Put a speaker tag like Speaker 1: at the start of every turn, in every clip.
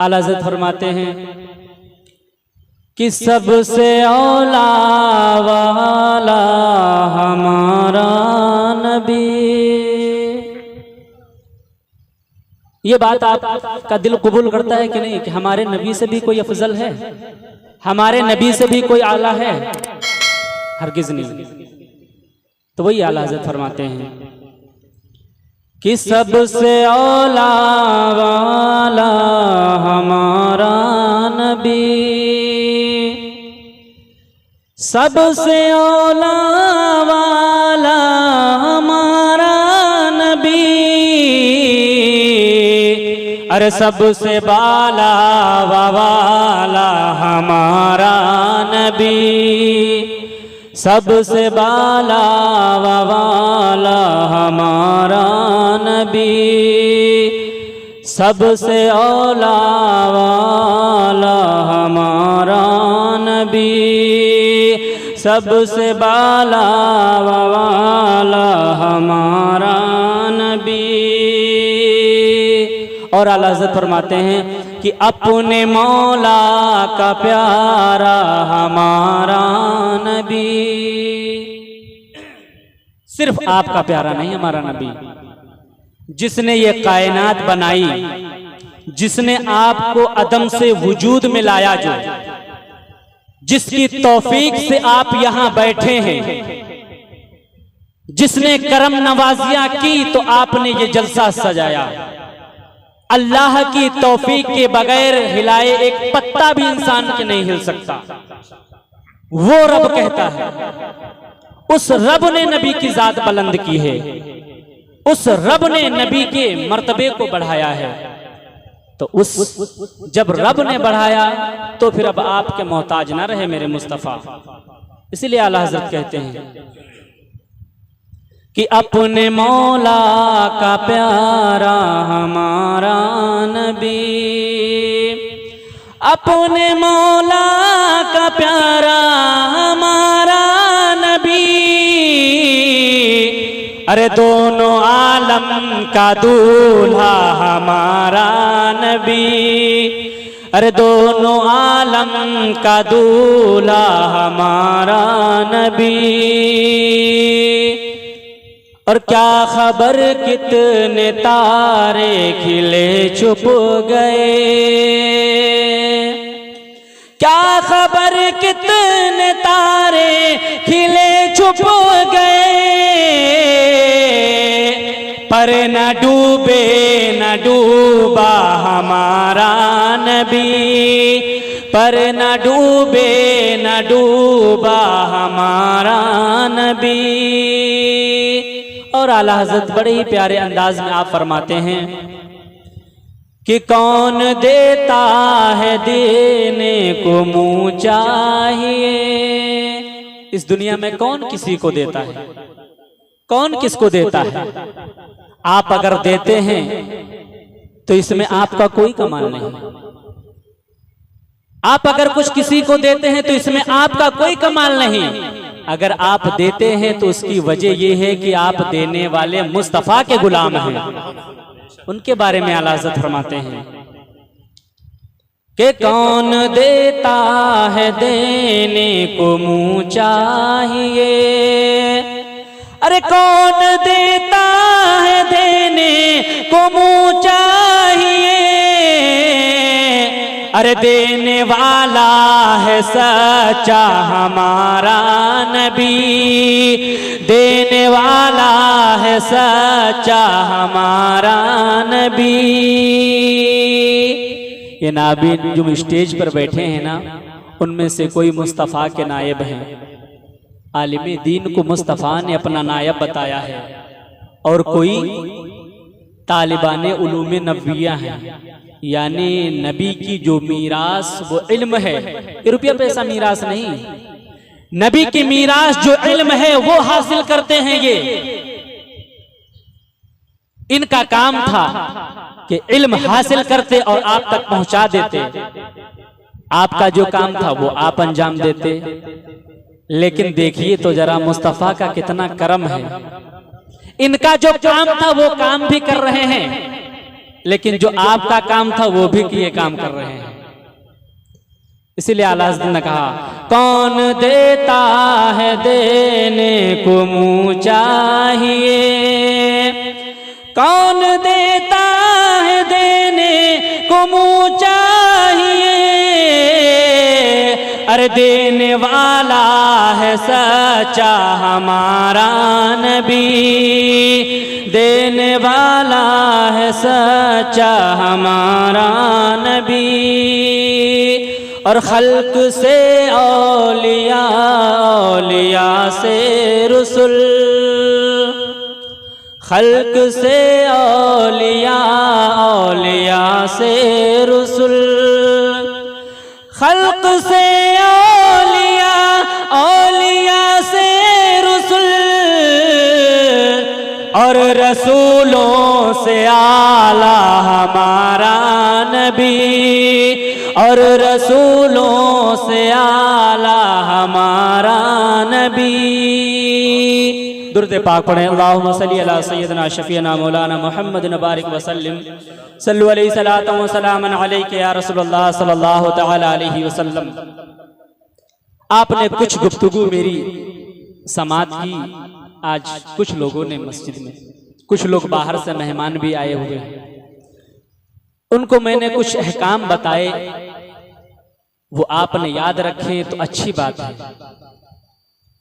Speaker 1: आला हज़रत फरमाते हैं कि सबसे औला वाला हमारा नबी। ये बात आपका दिल कबूल करता है कि नहीं कि हमारे नबी से भी कोई अफजल है, हमारे नबी से भी कोई आला है? हरगिज़ नहीं। तो वही आला हज़रत फरमाते हैं कि सबसे औला वाला हमारा नबी, सबसे औला वाला हमारा नबी, अरे सबसे बाला वाला हमारा नबी, सबसे बाला वाला हमारा नबी, सबसे औला वाला हमारा नबी, सबसे बाला वाला हमारा नबी। और आला हज़रत फरमाते हैं कि अपने मौला का प्यारा हमारा नबी, सिर्फ आपका प्यारा नहीं हमारा नबी, जिसने ये कायनात बनाई, जिसने आपको अदम से वजूद में लाया, जो जिसकी तौफीक से आप यहां बैठे हैं, जिसने करम नवाजियां की तो आपने ये जलसा सजाया। अल्लाह की तौफीक के बगैर हिलाए एक पत्ता भी इंसान के नहीं हिल सकता। वो रब कहता है, उस रब ने नबी की जात बुलंद की है, उस रब ने नबी के मर्तबे को बढ़ाया है। तो उस जब रब ने बढ़ाया तो फिर अब आपके मोहताज ना रहे मेरे मुस्तफ़ा। इसीलिए आला हज़रत कहते हैं कि अपने मौला का प्यारा हमारा नबी, अपने मौला का प्यारा हमारा नबी, अरे दोनों आलम का दूल्हा हमारा नबी, अरे दोनों आलम का दूल्हा हमारा नबी। और क्या खबर कितने तारे खिले छुप गए, क्या खबर कितने तारे खिले छुप गए, पर न डूबे न डूबा हमारा नबी, पर न डूबे न डूबा हमारा नबी। और आला हज़रत बड़े ही प्यारे अंदाज में आप फरमाते हैं कि कौन देता है देने को मुँह चाहिए। इस दुनिया में कौन किसी को देता है, कौन किसको देता है? आप अगर देते हैं तो इसमें आपका कोई कमाल नहीं। आप अगर कुछ किसी को देते हैं तो इसमें आपका कोई कमाल नहीं। अगर आप देते हैं तो उसकी वजह यह है कि आप देने वाले मुस्तफ़ा के गुलाम हैं। उनके बारे में आला हज़रत फरमाते हैं कि कौन देता है देने को मुँह चाहिए, अरे कौन देता है देने को मुँह चाहिए, अरे देने वाला है सच्चा हमारा नबी, देने वाला है सच्चा हमारा नबी। ये नाबीन जो स्टेज पर बैठे हैं ना, उनमें से कोई मुस्तफ़ा के नायब हैं। आलिम दीन को मुस्तफ़ा ने अपना नायब बताया है, और कोई तालिबान उलूम नबविया हैं, यानी नबी की जो मीरास वो इल्म है, ये रुपया पैसा मीरास नहीं। नबी की मीरास जो इल्म है वो हासिल करते हैं। ये इनका काम था कि इल्म हासिल करते और आप तक पहुंचा देते। आपका जो काम था वो आप अंजाम देते। लेकिन देखिए तो जरा मुस्तफ़ा का कितना करम है। इनका जो काम था वो काम भी कर रहे हैं, लेकिन जो आपका काम था वो भी किए काम कर रहे हैं। इसीलिए आला हज़रत ने कहा, कौन देता है देने को मुँह चाहिए, कौन देता है देने को मुँह चाहिए, अरे देने वाला है सच्चा हमारा नबी, देने वाला है सच्चा हमारा नबी। और खल्क से औलिया, औलिया से रसूल, खल्क से औलिया, औलिया से रसूल, खल्क से औलिया, औलिया से रसूल, और रसूलों से आला हमारा नबी, और रसूलों से आला हमारा नबी। दुरूद पाक पढ़ें। अल्लाहुम्मा सल्ली अला सय्यदना शफीना मौलाना मुहम्मद बारिक वसल्लम सल्लु अलैहि सलातन व सलामन अलैका या रसूलल्लाह सल्लल्लाहु तआला अलैहि वसल्लम। आपने कुछ गुफ्तगू मेरी समात की। आज कुछ लोगों ने मस्जिद में, कुछ लोग बाहर से मेहमान भी आए हुए हैं, उनको मैंने कुछ अहकाम बताए, वो आपने याद रखे तो अच्छी बात है,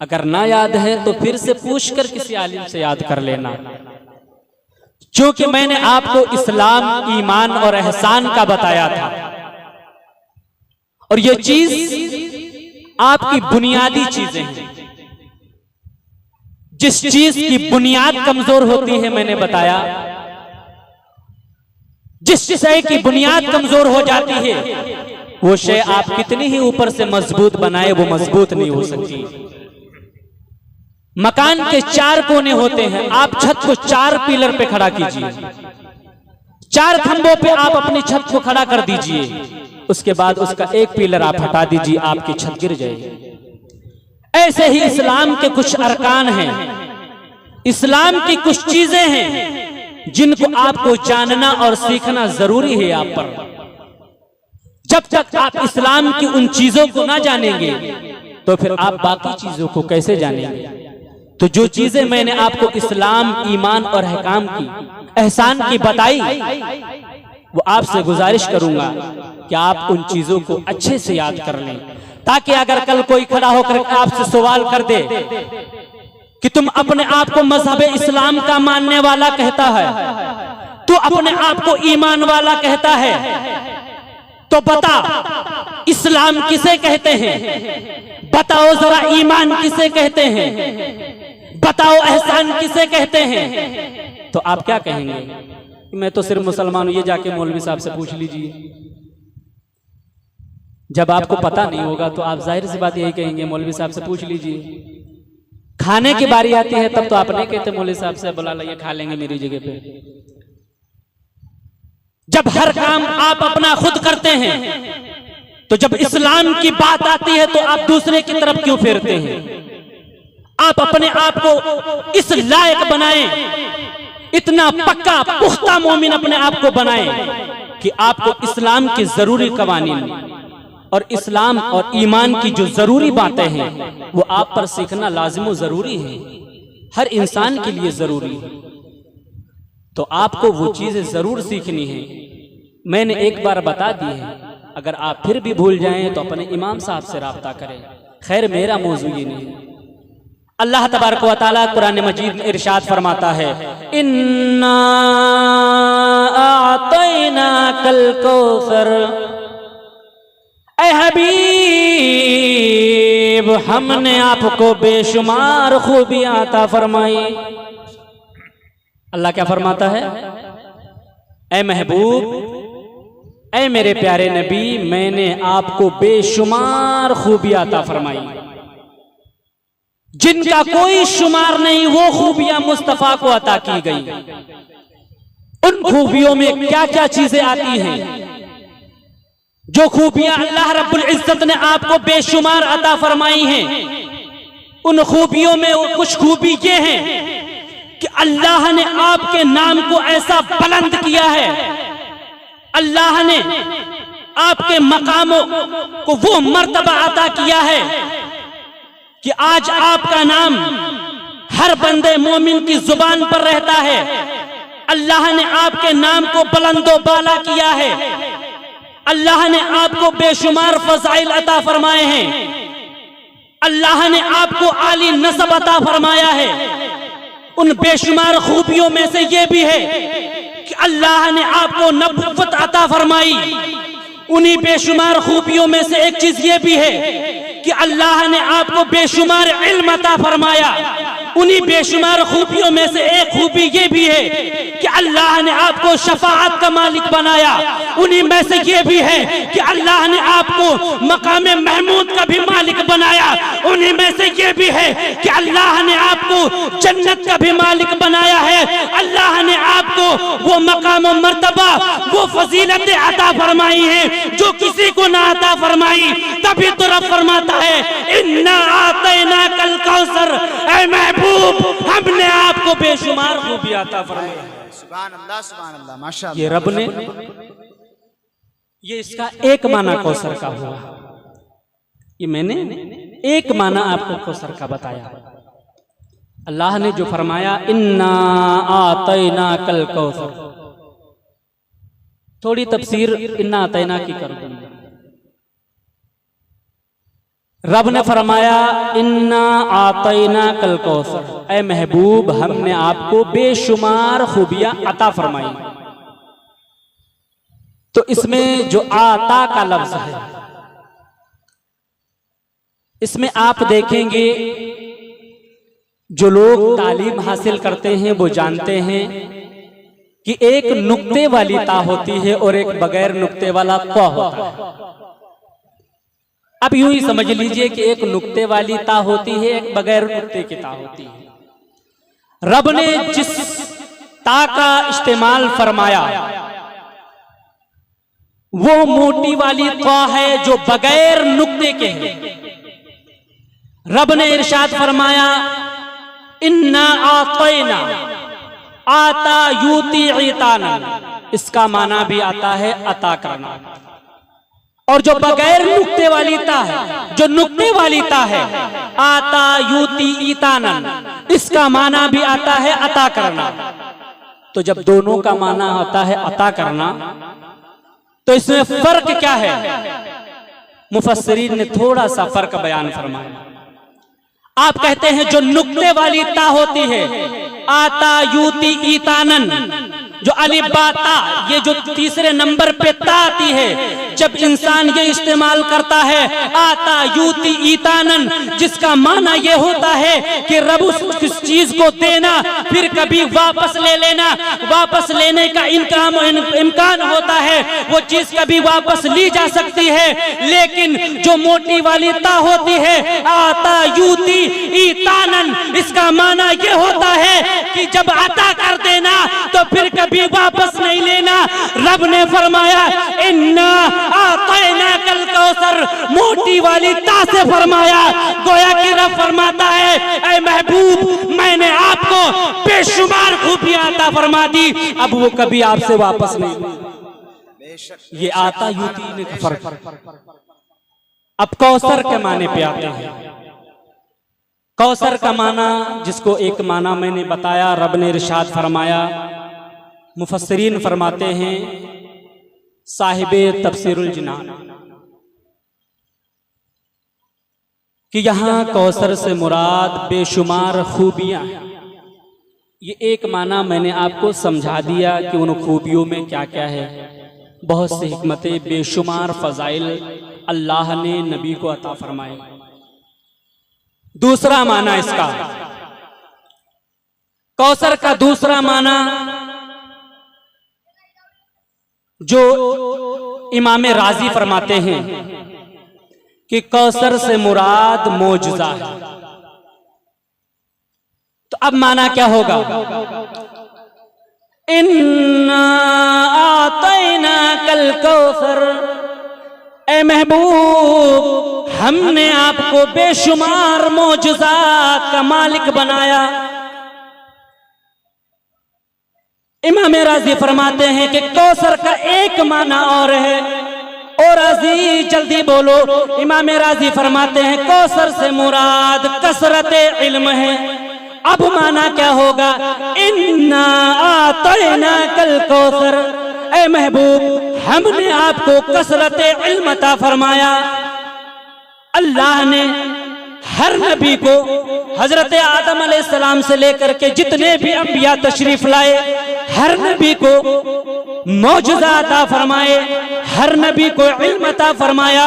Speaker 1: अगर ना याद है तो फिर से पूछकर किसी आलिम से याद कर लेना। क्योंकि मैंने आपको इस्लाम, ईमान और एहसान का बताया था, और ये चीज आपकी बुनियादी चीजें हैं। जिस चीज की बुनियाद कमजोर होती है, मैंने बताया, जिस शय की बुनियाद कमजोर हो जाती है, वो शय आप कितनी ही ऊपर से मजबूत बनाए, वो मजबूत नहीं हो सकती। मकान के 4 कोने होते हैं, आप छत को 4 पिलर पे खड़ा कीजिए, 4 खंभों पे आप अपनी छत को खड़ा कर दीजिए, उसके बाद उसका एक पिलर आप हटा दीजिए, आपकी छत गिर जाएगी। ऐसे ही इस्लाम के कुछ अरकान हैं, इस्लाम की कुछ चीजें हैं जिनको आपको जानना और सीखना जरूरी है आप पर। जब तक आप इस्लाम की उन चीजों को ना जानेंगे तो फिर आप बाकी चीजों को कैसे जानेंगे। तो जो चीजें मैंने आपको इस्लाम, ईमान और अहकाम की, एहसान की बताई, वो आपसे गुजारिश करूंगा कि आप उन चीजों को अच्छे से याद कर लें, ताकि अगर कल कोई खड़ा होकर आपसे सवाल कर दे कि तुम अपने आप को मजहब इस्लाम का मानने वाला कहता है, तू अपने आप को ईमान वाला कहता है, तो बता इस्लाम किसे कहते हैं, बताओ जरा ईमान किसे कहते हैं, बताओ एहसान किसे कहते हैं। तो आप क्या कहेंगे? मैं तो सिर्फ मुसलमान हूं, ये जाके मौलवी साहब से पूछ लीजिए। जब आपको पता नहीं होगा तो आप जाहिर सी बात यही कहेंगे, मौलवी साहब से पूछ लीजिए। खाने की बारी आती है तब तो आप नहीं कहते मौलवी साहब से बुला लाइए, खा लेंगे मेरी जगह पे। जब हर काम आप अपना खुद करते हैं, तो जब इस्लाम की बात आती है तो आप दूसरे की तरफ क्यों फेरते हैं? आप अपने आप को इस लायक बनाएं, इतना पक्का पुख्ता मोमिन अपने आप को बनाएं कि आपको इस्लाम के जरूरी कवानीन और इस्लाम और ईमान की जो जरूरी बातें हैं वो आप पर सीखना लाजिम जरूरी है, हर इंसान के लिए जरूरी है। तो आपको वो चीजें जरूर सीखनी है। मैंने एक बार बता दी है, अगर आप फिर भी भूल जाएं तो अपने इमाम साहब से राब्ता करें। खैर मेरा मौजू ये नहीं। अल्लाह तबारक व तआला कुरान मजीद में इरशाद फरमाता है, इन्ना आतैनाकल कौसर, ऐ हबीब हमने आपको बेशुमार खूबियां अता फरमाई। अल्लाह क्या फरमाता है? ऐ महबूब, ऐ मेरे प्यारे नबी, मैंने आपको बेशुमार खूबियां अता फरमाई, जिनका कोई शुमार नहीं, वो खूबियां मुस्तफा को अता की गई। उन खूबियों में क्या क्या चीजें आती हैं? जो खूबियां अल्लाह रब्बुल इज्जत ने आपको बेशुमार अता फरमाई हैं, उन खूबियों में कुछ खूबी ये हैं कि अल्लाह ने आपके नाम को ऐसा बुलंद किया है अल्लाह ने आपके मकामों को वो मर्तबा अता किया है कि आज आपका नाम हर बंदे मोमिन की जुबान पर रहता है। अल्लाह ने आपके नाम को बुलंदो बाला किया है। अल्लाह ने आपको बेशुमार फज़ाइल अता फरमाए हैं। अल्लाह ने आपको आली नसब अता फरमाया है। उन बेशुमार खूबियों में से ये भी है कि अल्लाह ने आपको नबुव्वत अता फरमाई। उन्हीं बेशुमार खूबियों में से एक चीज ये भी है कि अल्लाह ने आपको बेशुमार इल्म अता फरमाया। उन्हीं बेशुमार खूबियों में से एक खूबी ये भी है कि अल्लाह ने आपको शफाअत का मालिक बनाया। उन्हीं में से ये भी है कि अल्लाह ने आपको मकाम महमूद का भी मालिक बनाया। उन्हीं में से ये भी है कि अल्लाह ने आपको जन्नत का भी मालिक बनाया है। अल्लाह ने आपको वो मकाम मर्तबा, वो फजीलतें अता फरमाई हैं जो किसी को ना अता फरमाई। तभी तो रब फरमाता है इन्ना आतैना कल कौसर, ऐ महबूब हमने आपको बेशुमार खूबी अता फरमाई।
Speaker 2: सुभान अल्लाह, सुभान अल्लाह, माशाअल्लाह।
Speaker 1: ये रब ने, ये इसका एक माना कौसर का हुआ। ये मैंने एक माना आपको कौसर का बताया। अल्लाह ने जो फरमाया इन्ना आतैना कल कौसर, थोड़ी तफसीर इन्ना आतैना की कर दूंगा। रब ने फरमाया इन्ना आतैना कल कौसर, ऐ महबूब हमने आपको बेशुमार खूबियां अता फरमाई। तो इसमें जो आता का लफ्ज है, इसमें आप देखेंगे जो लोग तालीम हासिल करते हैं वो जानते हैं कि एक नुक्ते वाली ता होती है और एक बगैर नुक्ते वाला ता होता है। अब यूं ही समझ लीजिए कि एक नुक्ते वाली ता होती है, एक बगैर नुक्ते की ता होती है। रब ने जिस ता का इस्तेमाल फरमाया वो मोटी वाली ता है जो बगैर नुक्ते के है। रब ने इरशाद फरमाया इन्ना आतैना, आता यूती इताना, इसका माना भी आता है अता करना। और जो बगैर नुक्ते वाली ता है, जो नुक्ते वाली ता है आता यूती इतानन, इसका माना भी आता है अता करना। तो जब दोनों का माना होता है अता करना, तो इसमें फर्क क्या है? मुफस्सिरीन ने थोड़ा सा फर्क बयान फरमाया। आप कहते हैं जो नुक्ते वाली ता होती है आता यूती ईतानन, जो अली बाता, ये जो तीसरे नंबर पे ता आती है, जब इंसान ये इस्तेमाल करता है आता यूती ईतानन, जिसका माना ये होता है कि रब उस चीज को देना फिर कभी वापस ले लेना, वापस लेने का इम्कान होता है, वो चीज कभी वापस ली जा सकती है। लेकिन जो मोटी वाली ता होती है आता यूती ईतानन, इसका माना ये होता है कि जब अता कर देना तो फिर कभी वापस नहीं लेना। रब ने फरमाया इन्ना आतैना कल कौसर, मोटी वाली ता से फरमाया। गोया कि रब फरमाता है ऐ महबूब मैंने आपको बेशुमार खूबियां अता फरमा दी, अब वो कभी आपसे वापस नहीं। ये आता यूती ने फर्क। अब कौसर के माने पे आते हैं। कौसर का माना, जिसको एक माना मैंने बताया, रब ने इरशाद फरमाया, मुफस्सिरीन फरमाते हैं साहिबे तफसीरुल जिनान कि यहां कौसर से मुराद बेशुमार खूबियां। ये एक माना मैंने आपको समझा दिया कि उन खूबियों में क्या क्या है। बहुत सी हिकमतें, बेशुमार फजाइल अल्लाह ने नबी को अता फरमाए। दूसरा माना इसका, कौसर का दूसरा माना जो इमाम राजी फरमाते हैं कि कौसर से मुराद मौजज़ा है। तो अब माना क्या होगा? इन्ना आतैना कल कौसर, ऐ महबूब हमने आपको बेशुमार मौजज़ात का मालिक बनाया। इमाम राजी फरमाते हैं कि कौसर का एक माना और है। और राजी जल्दी बोलो। इमाम राजी फरमाते हैं कौसर से मुराद कसरत इल्म है। अब माना क्या होगा? इन्ना आतैना कल कौसर, ऐ महबूब हमने आपको कसरत इल्म अता फरमाया। अल्लाह ने हर नबी को हजरत आदम अलैहिस्सलाम से लेकर के जितने भी अंबिया तशरीफ लाए, हर नबी को मौजज़ा अता फरमाए, हर नबी को इल्म अता फरमाया।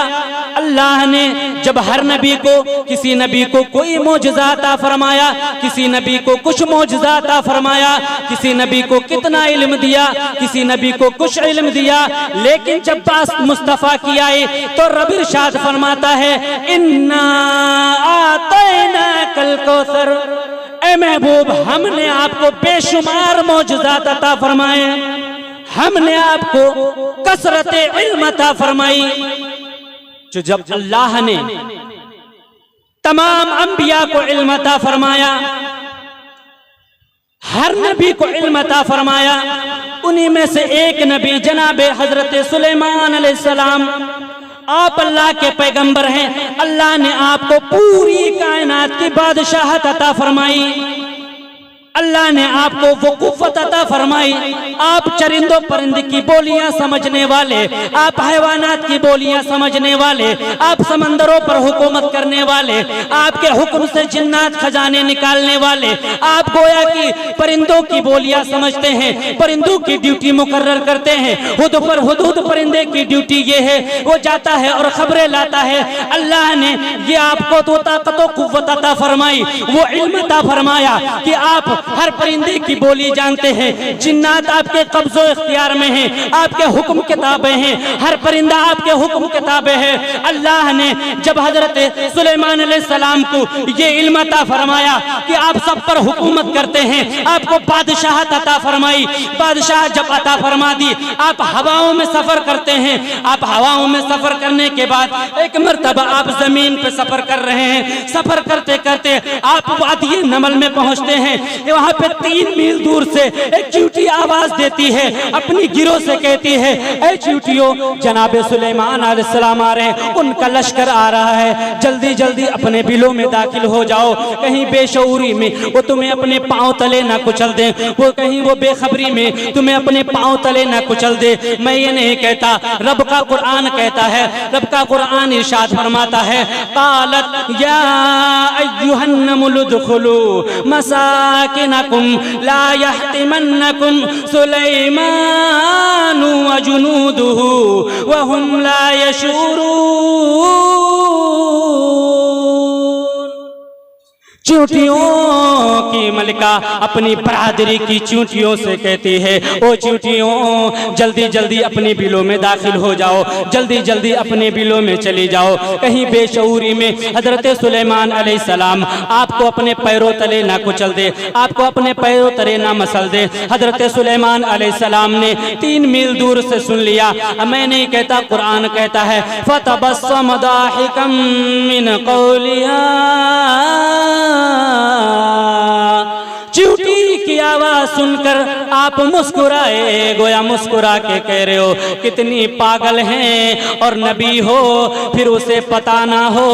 Speaker 1: अल्लाह ने जब हर नबी को, किसी नबी को कोई मौजज़ा अता फरमाया, किसी नबी को कुछ मौजज़ा अता फरमाया, किसी नबी को कितना इल्म दिया, किसी नबी को कुछ इल्म दिया, लेकिन जब बात मुस्तफ़ा की आए तो रब इरशाद फरमाता है इन्ना आतैना कल कौसर, ऐ महबूब हमने आपको बेशुमार मौजज़ात अता फरमाए, हमने आपको कसरत इल्म अता फरमाई। जो जब अल्लाह ने तमाम अंबिया को इल्म अता फरमाया, हर नबी को इल्म अता फरमाया, उन्हीं में से एक नबी जनाबे हजरत सुलेमान अलैहिस्सलाम, आप अल्लाह के पैगंबर हैं। अल्लाह ने आपको पूरी कायनात की बादशाहत अता फरमाई, अल्लाह ने आपको वकूफत अता फरमाई। आप चरिंदों परिंद की बोलियां समझने वाले, आप हैवानात की बोलियां समझने वाले, आप समंदरों पर हुकूमत करने वाले, आपके हुक्म से जिन्नात खजाने निकालने वाले, आप गोया की परिंदों की बोलियां समझते हैं, परिंदों की ड्यूटी मुकर्रर करते हैं। हुद पर हुदूद परिंदे की ड्यूटी ये है, वो जाता है और खबरें लाता है। अल्लाह ने ये आपको तो ताकत व कुव्वत अता फरमाई, वो इल्म अता फरमाया कि आप हर परिंदे की बोली जानते हैं। जिन्नात आपके कब्जो इख्तियार में हैं, आपके हुक्म किताबें हैं, हर परिंदा आपके हुक्म किताबें हैं। अल्लाह ने जब हजरत सुलेमान अलैहिस्सलाम को ये इल्म अता फरमाया कि आप सब पर हुकूमत करते हैं, आपको बादशाहत अता फरमाई। बादशाह जब अता फरमा दी, आप हवाओं में सफर करते हैं। आप हवाओं में सफर करने के बाद एक मर्तबा आप जमीन पे सफर कर रहे हैं। सफर करते करते आप वादी नमल में पहुंचते हैं। वहां पे 3 मील दूर से एक चींटी आवाज देती है, अपनी गिरोह से कहती है ऐ चींटियों, जनाबे सुलेमान अलैहिस्सलाम आ रहे हैं, उनका लश्कर आ रहा है, जल्दी जल्दी अपने बिलों में दाखिल हो जाओ। कहीं बेशऊरी में वो तुम्हें अपने पांव तले ना कुचल दे, वो कहीं वो बेखबरी में तुम्हें अपने पांव तले ना कुचल दे। मैं ये नहीं कहता, रब का कुरान कहता है। रब का कुरान इरशाद फरमाता है कालत या अय्युहन नमुल उदखुलू मसाकिनकुम ला यहतिमन्नकुम सुलैमान व जुनूदुहु व हुम ला यशूरून। चींटियों की मलिका अपनी बरादरी की चींटियों से कहती है ओ चींटियों, जल्दी जल्दी अपने बिलों में दाखिल हो जाओ, जल्दी जल्दी अपने बिलों में चली जाओ। कहीं बेशऊरी में हजरत सुलेमान अलैहिस्सलाम आपको अपने पैरों तले ना कुचल दे, आपको अपने पैरों तले ना मसल दे। हजरत सुलेमान अलैहिस्सलाम ने 3 मील दूर से सुन लिया। मैं नहीं कहता, कुरान कहता है फतबस्सम दाहिकम मिन कौलिहा, चींटी की आवाज सुनकर आप मुस्कुराए, गोया मुस्कुरा के कह रहे हो कितनी पागल हैं, और नबी हो फिर उसे पता ना हो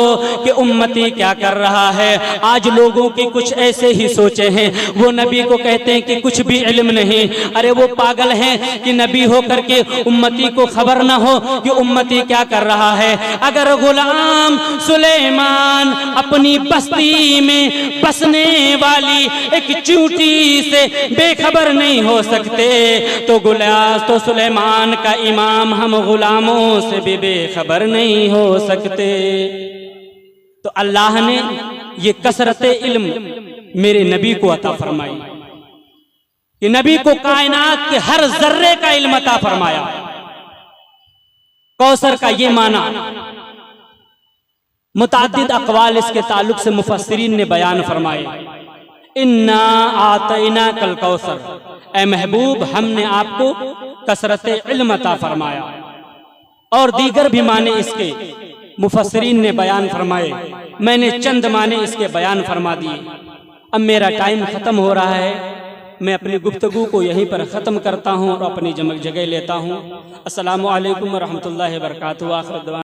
Speaker 1: कि उम्मती क्या कर रहा है। आज लोगों की कुछ ऐसे ही सोचे हैं, वो नबी को कहते हैं कि कुछ भी इल्म नहीं। अरे वो पागल हैं कि नबी हो करके उम्मती को खबर ना हो कि उम्मती क्या कर रहा है। अगर गुलाम सुलेमान अपनी बस्ती में बसने वाली एक चींटी से बेखबर नहीं हो सकते, तो गुलाम तो सुलेमान का इमाम हम गुलामों से भी बेखबर नहीं हो सकते। तो अल्लाह ने ये कसरत इल्म मेरे नबी को अता फरमाई, कि नबी को कायनात के हर जर्रे का इल्म अता फरमाया। कौसर का ये माना मुताद्दिद अक़वाल इसके ताल्लुक से मुफस्सिरीन ने बयान फरमाए। इन्ना आतैना कल कौसर, ए महबूब हमने आपको कसरत इल्म अता फरमाया। और दीगर भी माने इसके मुफस्सिरीन ने बयान फरमाए। मैंने चंद माने इसके बयान फरमा दिए। अब मेरा टाइम खत्म हो रहा है, मैं अपनी गुफ्तगू को यहीं पर ख़त्म करता हूँ और अपनी जगह लेता हूँ। अस्सलामु अलैकुम व रहमतुल्लाहि व बरकातुहू। आखिर दुआ।